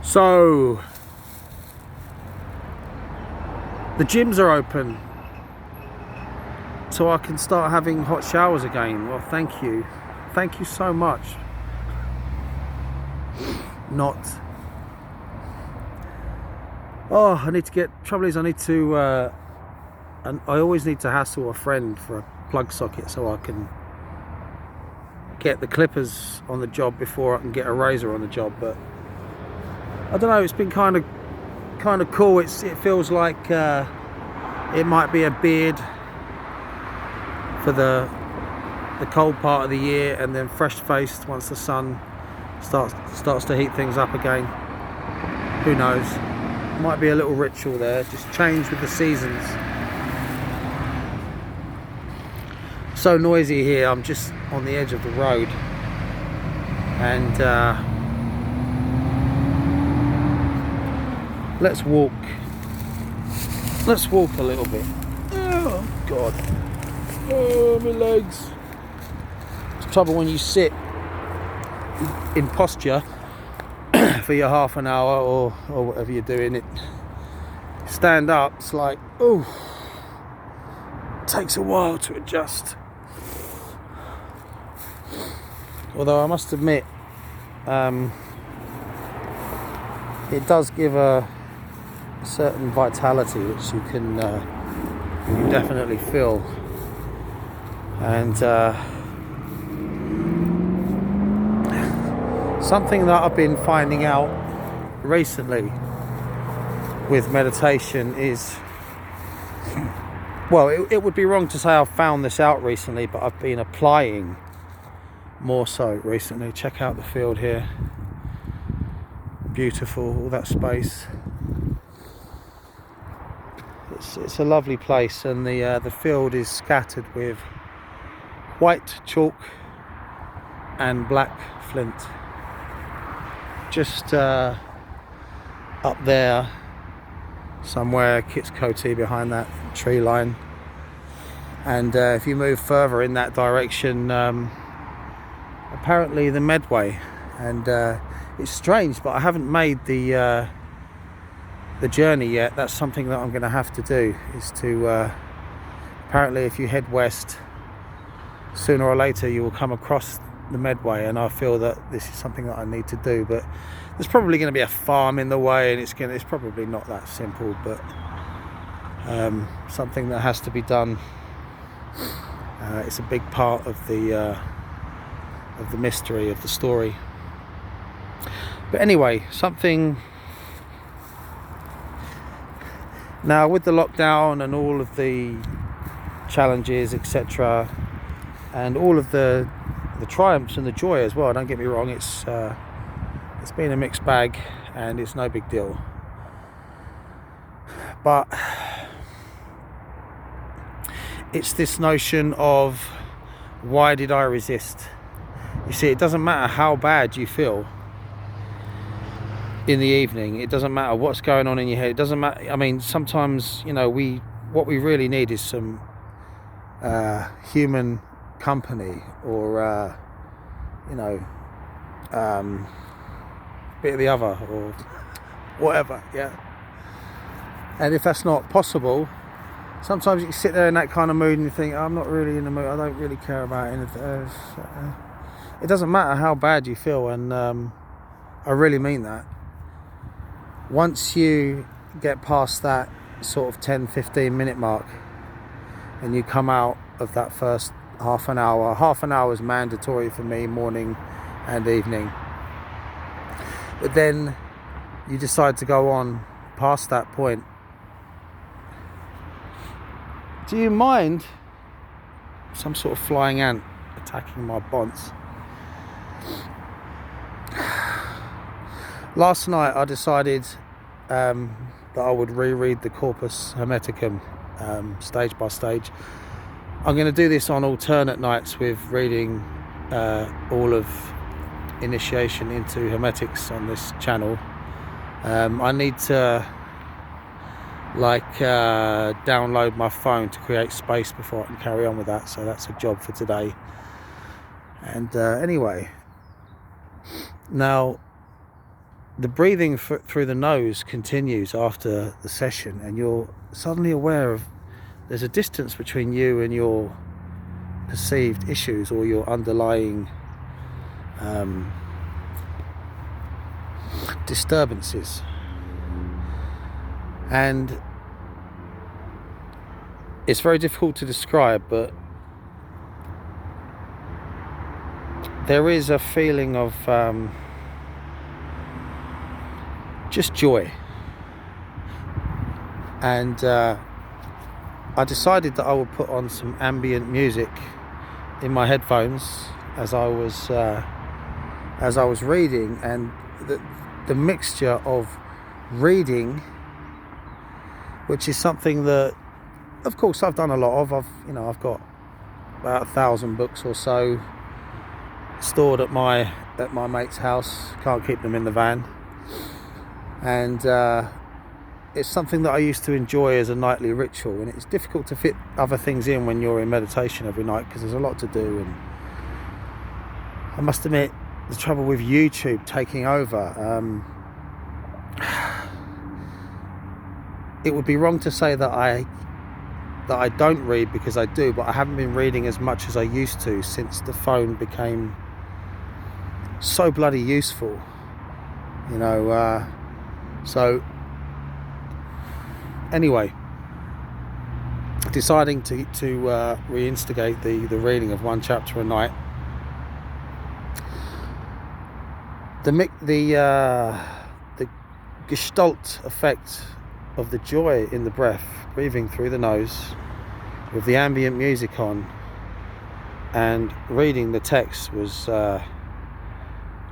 So the gyms are open, so I can start having hot showers again. Well, thank you so much. I need to get, trouble is I need to and I always need to hassle a friend for a plug socket so I can get the clippers on the job before I can get a razor on the job. But I don't know, it's been kind of cool. It feels like it might be a beard for the cold part of the year, and then fresh faced once the sun starts to heat things up again. Who knows? Might be a little ritual there, just change with the seasons. So noisy here. I'm just on the edge of the road, and let's walk a little bit. Oh god, oh my legs. It's the trouble when you sit in posture for your half an hour or whatever you're doing, it stand up, it's like, oh, it takes a while to adjust. Although I must admit, it does give a certain vitality which you can definitely feel. And something that I've been finding out recently with meditation is, well, it would be wrong to say I've found this out recently, but I've been applying more so recently. Check out the field here. Beautiful, all that space. It's a lovely place, and the field is scattered with white chalk and black flint. Just up there somewhere, Kitskoti behind that tree line. And if you move further in that direction, apparently the Medway. And it's strange, but I haven't made the journey yet. That's something that I'm going to have to do, is to apparently if you head west, sooner or later you will come across the Medway, and I feel that this is something that I need to do. But there's probably going to be a farm in the way, and it's probably not that simple, but something that has to be done. It's a big part of the mystery of the story. But anyway, something now with the lockdown and all of the challenges, etc., and all of the triumphs and the joy as well, don't get me wrong, it's been a mixed bag, and it's no big deal. But it's this notion of, why did I resist? You see, it doesn't matter how bad you feel in the evening, it doesn't matter what's going on in your head, it doesn't matter. I mean, sometimes, you know, what we really need is some human company, or bit of the other, or whatever, yeah. And if that's not possible, sometimes you can sit there in that kind of mood and you think, I'm not really in the mood, I don't really care about anything. It doesn't matter how bad you feel, and I really mean that. Once you get past that sort of 10-15 minute mark, and you come out of that first half an hour is mandatory for me, morning and evening, but then you decide to go on past that point. Do you mind some sort of flying ant attacking my bonds? Last night I decided that I would reread the Corpus Hermeticum stage by stage. I'm going to do this on alternate nights with reading all of initiation into Hermetics on this channel. I need to download my phone to create space before I can carry on with that, so that's a job for today. And anyway, now the breathing through the nose continues after the session, and you're suddenly aware of there's a distance between you and your perceived issues or your underlying disturbances. And it's very difficult to describe, but there is a feeling of just joy. And I decided that I would put on some ambient music in my headphones as I was reading, and the mixture of reading, which is something that, of course, I've done a lot of. I've got about 1,000 books or so stored at my mate's house. Can't keep them in the van, and it's something that I used to enjoy as a nightly ritual. And it's difficult to fit other things in when you're in meditation every night, because there's a lot to do. And I must admit, the trouble with YouTube taking over, it would be wrong to say that I don't read, because I do, but I haven't been reading as much as I used to since the phone became so bloody useful, so anyway, deciding to reinstigate the reading of one chapter a night. The gestalt effect of the joy in the breath, breathing through the nose with the ambient music on and reading the text, was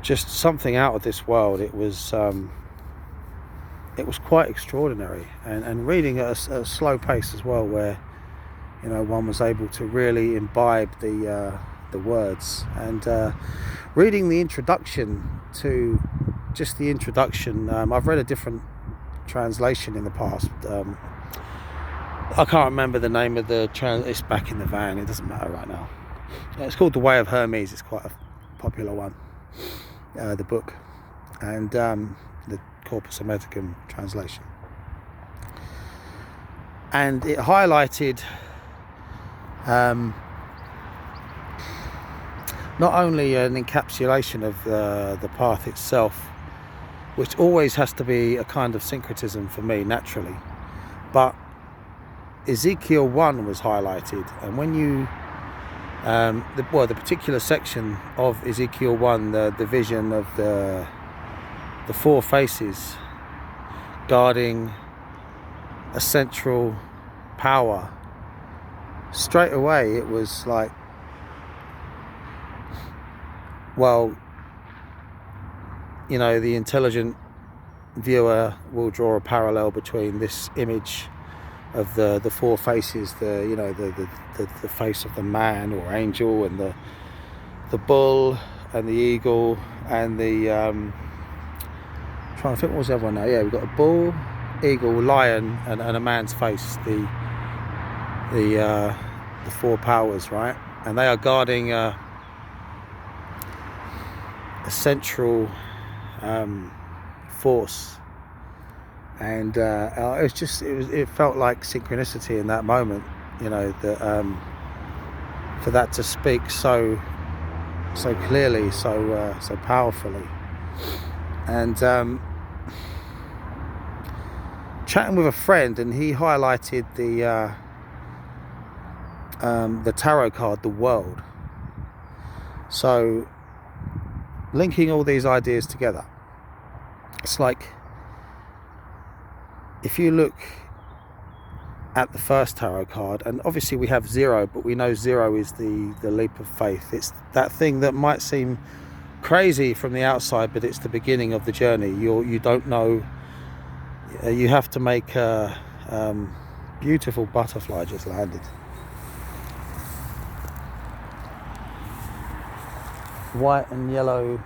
just something out of this world. It was quite extraordinary, and reading at a slow pace as well, where one was able to really imbibe the words. And reading the introduction to just the introduction, I've read a different translation in the past. I can't remember the name of it's back in the van, it doesn't matter right now. It's called The Way of Hermes. It's quite a popular one, the book, and the Corpus Hermeticum translation. And it highlighted not only an encapsulation of the path itself, which always has to be a kind of syncretism for me naturally, but Ezekiel 1 was highlighted. And when you the particular section of Ezekiel 1, the vision of the four faces guarding a central power, straight away it was like, well, the intelligent viewer will draw a parallel between this image of the four faces, the face of the man or angel, and the bull and the eagle, and the trying to think what was the other one now. Yeah, we've got a bull, eagle, lion, and a man's face. The four powers, right? And they are guarding a central force. And it felt like synchronicity in that moment, that for that to speak so clearly, so powerfully. And chatting with a friend, and he highlighted the tarot card, the World. So linking all these ideas together, it's like, if you look at the first tarot card, and obviously we have 0, but we know 0 is the leap of faith. It's that thing that might seem crazy from the outside, but it's the beginning of the journey. You don't know. You have to make a beautiful butterfly just landed. White and yellowy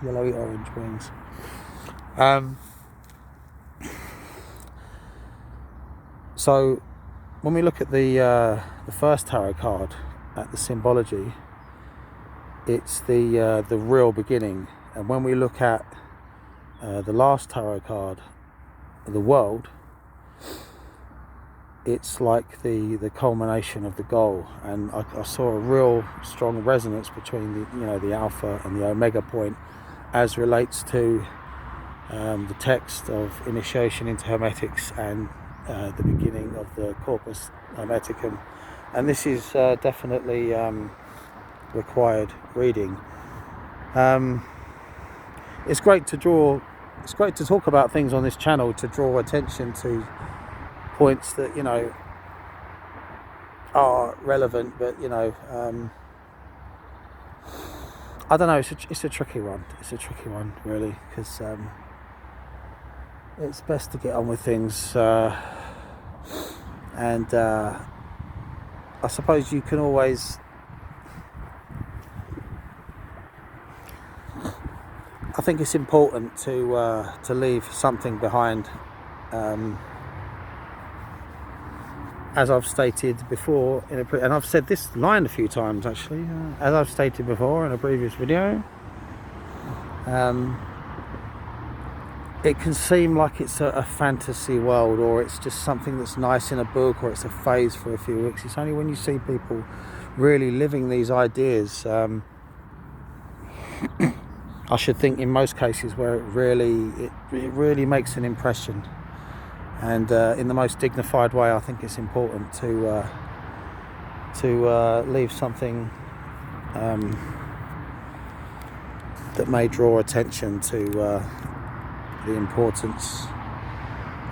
orange wings. So when we look at the first tarot card, at the symbology, it's the real beginning. And when we look at the last tarot card, the World, it's like the culmination of the goal, and I saw a real strong resonance between the Alpha and the Omega point as relates to the text of initiation into Hermetics and the beginning of the Corpus Hermeticum, and this is definitely required reading. It's great to talk about things on this channel, to draw attention to points that are relevant, but I don't know, it's a tricky one. It's a tricky one, really, because it's best to get on with things, and I suppose you can always, I think it's important to leave something behind, as I've stated before and I've said this line a few times actually, as I've stated before in a previous video. It can seem like it's a fantasy world, or it's just something that's nice in a book, or it's a phase for a few weeks. It's only when you see people really living these ideas, I should think in most cases, where it really makes an impression. And in the most dignified way, I think it's important to leave something that may draw attention to the importance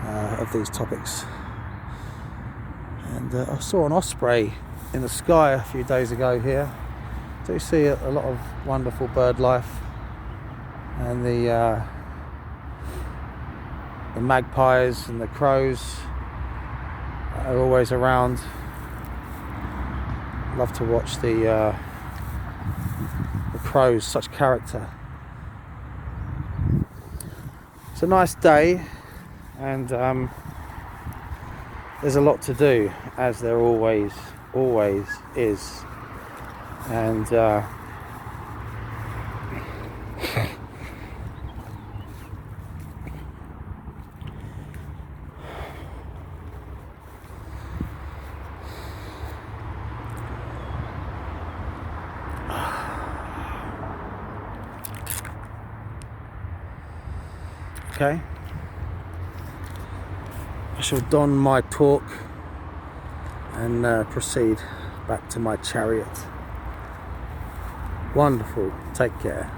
of these topics. And I saw an osprey in the sky a few days ago here. So you see a lot of wonderful bird life, and the magpies and the crows are always around. Love to watch the crows, such character. It's a nice day, and there's a lot to do, as there always is, and okay, I shall don my torque and proceed back to my chariot. Wonderful. Take care.